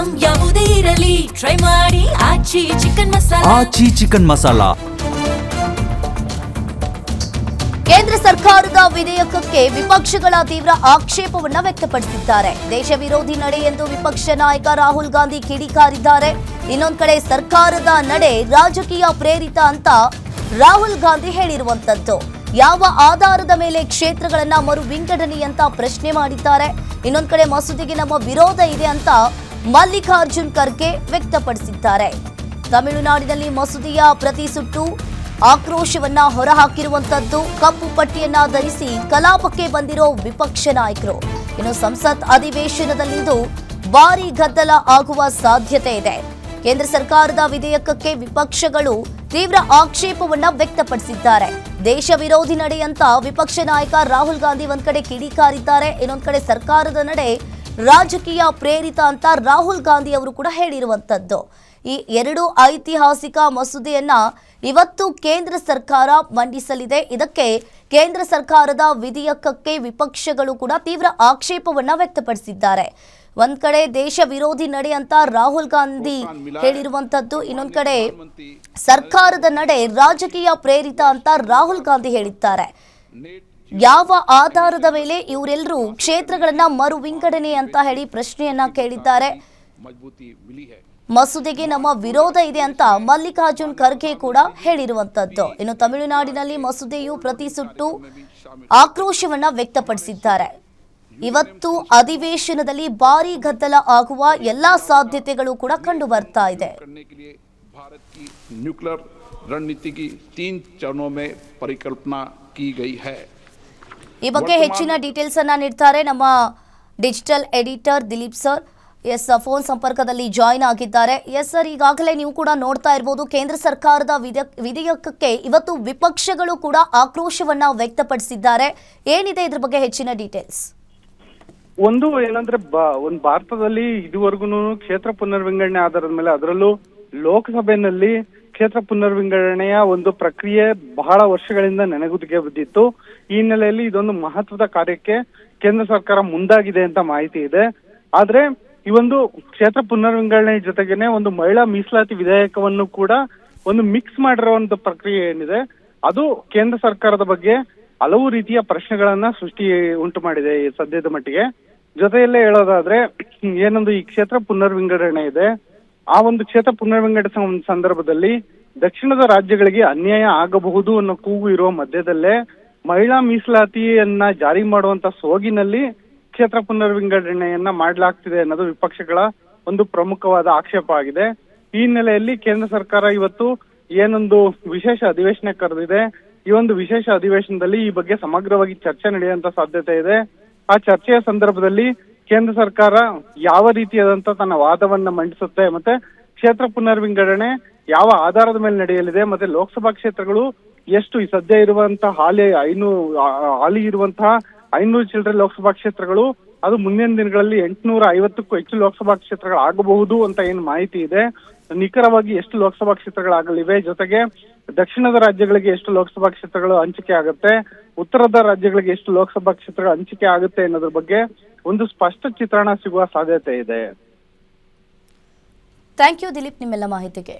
Item ಯಾವುದೇ ಇರಲಿ try ಮಾಡಿ ಆಚಿ ಚಿಕನ್ ಮಸಾಲಾ. ಆಚಿ ಚಿಕನ್ ಮಸಾಲಾ. ಕೇಂದ್ರ ಸರ್ಕಾರದ ವಿಧೇಯಕಕ್ಕೆ ವಿಪಕ್ಷಗಳ ತೀವ್ರ ಆಕ್ಷೇಪವನ್ನ ವ್ಯಕ್ತಪಡಿಸಿದ್ದಾರೆ. ದೇಶ ವಿರೋಧಿ ನಡೆ ಎಂದು ವಿಪಕ್ಷ ನಾಯಕ ರಾಹುಲ್ ಗಾಂಧಿ ಕಿಡಿಕಾರಿದ್ದಾರೆ. ಇನ್ನೊಂದು ಕಡೆ ಸರ್ಕಾರದ ನಡೆ ರಾಜಕೀಯ ಪ್ರೇರಿತ ಅಂತ ರಾಹುಲ್ ಗಾಂಧಿ ಹೇಳಿರುವಂತದ್ದು. ಯಾವ ಆಧಾರದ ಮೇಲೆ ಕ್ಷೇತ್ರಗಳನ್ನ ಮರು ವಿಂಗಡಣೆ ಅಂತ ಪ್ರಶ್ನೆ ಮಾಡಿದ್ದಾರೆ. ಇನ್ನೊಂದು ಕಡೆ ಮಸೂದೆಗೆ ನಮ್ಮ ವಿರೋಧ ಇದೆ ಅಂತ ಮಲ್ಲಿಕಾರ್ಜುನ್ ಖರ್ಗೆ ವ್ಯಕ್ತಪಡಿಸಿದ್ದಾರೆ. ತಮಿಳುನಾಡಿನಲ್ಲಿ ಮಸೂದೆಯ ಪ್ರತಿ ಸುಟ್ಟು ಆಕ್ರೋಶವನ್ನ ಹೊರಹಾಕಿರುವಂತದ್ದು. ಕಪ್ಪು ಪಟ್ಟಿಯನ್ನ ಧರಿಸಿ ಕಲಾಪಕ್ಕೆ ಬಂದಿರೋ ವಿಪಕ್ಷ ನಾಯಕರು. ಇನ್ನು ಸಂಸತ್ ಅಧಿವೇಶನದಲ್ಲಿಂದು ಭಾರೀ ಗದ್ದಲ ಆಗುವ ಸಾಧ್ಯತೆ ಇದೆ. ಕೇಂದ್ರ ಸರ್ಕಾರದ ವಿಧೇಯಕಕ್ಕೆ ವಿಪಕ್ಷಗಳು ತೀವ್ರ ಆಕ್ಷೇಪವನ್ನ ವ್ಯಕ್ತಪಡಿಸಿದ್ದಾರೆ. ದೇಶ ವಿರೋಧಿ ನಡೆ ಅಂತ ವಿಪಕ್ಷ ನಾಯಕ ರಾಹುಲ್ ಗಾಂಧಿ ಒಂದ್ ಕಡೆ ಕಿಡಿಕಾರಿದ್ದಾರೆ. ಇನ್ನೊಂದ್ ಕಡೆ ಸರ್ಕಾರದ ನಡೆ ರಾಜಕೀಯ ಪ್ರೇರಿತ ಅಂತ ರಾಹುಲ್ ಗಾಂಧಿ ಅವರು ಕೂಡ ಹೇಳಿರುವಂತದ್ದು. ಈ ಎರಡು ಐತಿಹಾಸಿಕ ಮಸೂದೆಯನ್ನ ಇವತ್ತು ಕೇಂದ್ರ ಸರ್ಕಾರ ಮಂಡಿಸಲಿದೆ. ಇದಕ್ಕೆ ಕೇಂದ್ರ ಸರ್ಕಾರದ ವಿಧೇಯಕಕ್ಕೆ ವಿಪಕ್ಷಗಳು ಕೂಡ ತೀವ್ರ ಆಕ್ಷೇಪವನ್ನ ವ್ಯಕ್ತಪಡಿಸಿದ್ದಾರೆ. ಒಂದ್ ಕಡೆ ದೇಶ ವಿರೋಧಿ ನಡೆ ಅಂತ ರಾಹುಲ್ ಗಾಂಧಿ ಹೇಳಿರುವಂತದ್ದು, ಇನ್ನೊಂದ್ ಕಡೆ ಸರ್ಕಾರದ ನಡೆ ರಾಜಕೀಯ ಪ್ರೇರಿತ ಅಂತ ರಾಹುಲ್ ಗಾಂಧಿ ಹೇಳಿದ್ದಾರೆ. ಯಾವ ಆಧಾರದ ಮೇಲೆ ಇವರೆಲ್ಲರೂ ಕ್ಷೇತ್ರಗಳನ್ನ ಮರು ವಿಂಗಡಣೆ ಅಂತ ಹೇಳಿ ಪ್ರಶ್ನೆಯನ್ನ ಕೇಳಿದ್ದಾರೆ. ಮಸೂದೆಗೆ ನಮ್ಮ ವಿರೋಧ ಇದೆ ಅಂತ ಮಲ್ಲಿಕಾರ್ಜುನ್ ಖರ್ಗೆ ಕೂಡ ಹೇಳಿರುವಂತದ್ದು. ಇನ್ನು ತಮಿಳುನಾಡಿನಲ್ಲಿ ಮಸೂದೆಯು ಪ್ರತಿ ಸುಟ್ಟು ಆಕ್ರೋಶವನ್ನ ವ್ಯಕ್ತಪಡಿಸಿದ್ದಾರೆ. ಇವತ್ತು ಅಧಿವೇಶನದಲ್ಲಿ ಭಾರೀ ಗದ್ದಲ ಆಗುವ ಎಲ್ಲಾ ಸಾಧ್ಯತೆಗಳು ಕೂಡ ಕಂಡು ಬರ್ತಾ ಇದೆ. ನ್ಯೂಕ್ಲಿಯರ್ ರಣನೀತಿ की 3 चरणों में परिकल्पना की गई है. ಈ ಬಗ್ಗೆ ಹೆಚ್ಚಿನ ಡೀಟೇಲ್ಸ್ ಅನ್ನ ನೀಡ್ತಾರೆ ನಮ್ಮ digital editor Dilip sir. Yes, phone ಸಂಪರ್ಕದಲ್ಲಿ ಜಾಯಿನ್ ಆಗಿದ್ದಾರೆ. ಎಸ್ ಸರ್, ಈಗಾಗಲೇ ನೀವು ಕೂಡ ನೋಡ್ತಾ ಇರಬಹುದು, ಕೇಂದ್ರ ಸರ್ಕಾರದ ವಿಧೇಯಕಕ್ಕೆ ಇವತ್ತು ವಿಪಕ್ಷಗಳು ಕೂಡ ಆಕ್ರೋಶವನ್ನ ವ್ಯಕ್ತಪಡಿಸಿದ್ದಾರೆ. ಏನಿದೆ ಇದ್ರ ಬಗ್ಗೆ ಹೆಚ್ಚಿನ ಡೀಟೇಲ್ಸ್? ಒಂದು ಏನಂದ್ರೆ ಒಂದು ಭಾರತದಲ್ಲಿ ಇದುವರೆಗೂ ಕ್ಷೇತ್ರ ಪುನರ್ವಿಂಗಡಣೆ ಆಧಾರದ ಮೇಲೆ, ಅದರಲ್ಲೂ ಲೋಕಸಭೆಯಲ್ಲಿ ಕ್ಷೇತ್ರ ಪುನರ್ವಿಂಗಡಣೆಯ ಒಂದು ಪ್ರಕ್ರಿಯೆ ಬಹಳ ವರ್ಷಗಳಿಂದ ನೆನೆಗುದಿಗೆ ಬಿದ್ದಿತ್ತು. ಈ ಹಿನ್ನೆಲೆಯಲ್ಲಿ ಇದೊಂದು ಮಹತ್ವದ ಕಾರ್ಯಕ್ಕೆ ಕೇಂದ್ರ ಸರ್ಕಾರ ಮುಂದಾಗಿದೆ ಅಂತ ಮಾಹಿತಿ ಇದೆ. ಆದ್ರೆ ಈ ಒಂದು ಕ್ಷೇತ್ರ ಪುನರ್ವಿಂಗಡಣೆ ಜೊತೆಗೇನೆ ಒಂದು ಮಹಿಳಾ ಮೀಸಲಾತಿ ವಿಧೇಯಕವನ್ನು ಕೂಡ ಒಂದು ಮಿಕ್ಸ್ ಮಾಡಿರುವಂತ ಪ್ರಕ್ರಿಯೆ ಏನಿದೆ, ಅದು ಕೇಂದ್ರ ಸರ್ಕಾರದ ಬಗ್ಗೆ ಹಲವು ರೀತಿಯ ಪ್ರಶ್ನೆಗಳನ್ನ ಉಂಟು ಮಾಡಿದೆ ಈ ಸದ್ಯದ ಮಟ್ಟಿಗೆ. ಜೊತೆಯಲ್ಲೇ ಹೇಳೋದಾದ್ರೆ, ಏನೊಂದು ಈ ಕ್ಷೇತ್ರ ಪುನರ್ವಿಂಗಡಣೆ ಇದೆ, ಆ ಒಂದು ಕ್ಷೇತ್ರ ಪುನರ್ವಿಂಗಡಣೆ ಸಂದರ್ಭದಲ್ಲಿ ದಕ್ಷಿಣದ ರಾಜ್ಯಗಳಿಗೆ ಅನ್ಯಾಯ ಆಗಬಹುದು ಅನ್ನೋ ಕೂಗು ಇರುವ ಮಧ್ಯದಲ್ಲೇ ಮಹಿಳಾ ಮೀಸಲಾತಿಯನ್ನ ಜಾರಿ ಮಾಡುವಂತ ಸೋಗಿನಲ್ಲಿ ಕ್ಷೇತ್ರ ಪುನರ್ವಿಂಗಡಣೆಯನ್ನ ಮಾಡಲಾಗ್ತಿದೆ ಅನ್ನೋದು ವಿಪಕ್ಷಗಳ ಒಂದು ಪ್ರಮುಖವಾದ ಆಕ್ಷೇಪ ಆಗಿದೆ. ಈ ಹಿನ್ನೆಲೆಯಲ್ಲಿ ಕೇಂದ್ರ ಸರ್ಕಾರ ಇವತ್ತು ಏನೊಂದು ವಿಶೇಷ ಅಧಿವೇಶನ ಕರೆದಿದೆ. ಈ ಒಂದು ವಿಶೇಷ ಅಧಿವೇಶನದಲ್ಲಿ ಈ ಬಗ್ಗೆ ಸಮಗ್ರವಾಗಿ ಚರ್ಚೆ ನಡೆಯುವಂತ ಸಾಧ್ಯತೆ ಇದೆ. ಆ ಚರ್ಚೆಯ ಸಂದರ್ಭದಲ್ಲಿ ಕೇಂದ್ರ ಸರ್ಕಾರ ಯಾವ ರೀತಿಯಾದಂತ ತನ್ನ ವಾದವನ್ನ ಮಂಡಿಸುತ್ತೆ, ಮತ್ತೆ ಕ್ಷೇತ್ರ ಪುನರ್ವಿಂಗಡಣೆ ಯಾವ ಆಧಾರದ ಮೇಲೆ ನಡೆಯಲಿದೆ, ಮತ್ತೆ ಲೋಕಸಭಾ ಕ್ಷೇತ್ರಗಳು ಎಷ್ಟು ಈ ಸದ್ಯ ಇರುವಂತಹ ಹಾಲಿ ಇರುವಂತಹ 500 ಚಿಲ್ಲರೆ ಲೋಕಸಭಾ ಕ್ಷೇತ್ರಗಳು ಅದು ಮುಂದಿನ ದಿನಗಳಲ್ಲಿ 850ಕ್ಕೂ ಹೆಚ್ಚು ಲೋಕಸಭಾ ಕ್ಷೇತ್ರಗಳು ಆಗಬಹುದು ಅಂತ ಏನು ಮಾಹಿತಿ ಇದೆ. ನಿಖರವಾಗಿ ಎಷ್ಟು ಲೋಕಸಭಾ ಕ್ಷೇತ್ರಗಳಾಗಲಿವೆ, ಜೊತೆಗೆ ದಕ್ಷಿಣದ ರಾಜ್ಯಗಳಿಗೆ ಎಷ್ಟು ಲೋಕಸಭಾ ಕ್ಷೇತ್ರಗಳು ಹಂಚಿಕೆ ಆಗುತ್ತೆ, ಉತ್ತರದ ರಾಜ್ಯಗಳಿಗೆ ಎಷ್ಟು ಲೋಕಸಭಾ ಕ್ಷೇತ್ರಗಳು ಹಂಚಿಕೆ ಆಗುತ್ತೆ ಅನ್ನೋದ್ರ ಬಗ್ಗೆ ಒಂದು ಸ್ಪಷ್ಟ ಚಿತ್ರಣ ಸಿಗುವ ಸಾಧ್ಯತೆ ಇದೆ. ಥ್ಯಾಂಕ್ ಯು ದಿಲೀಪ್, ನಿಮ್ಮೆಲ್ಲ ಮಾಹಿತಿಗೆ.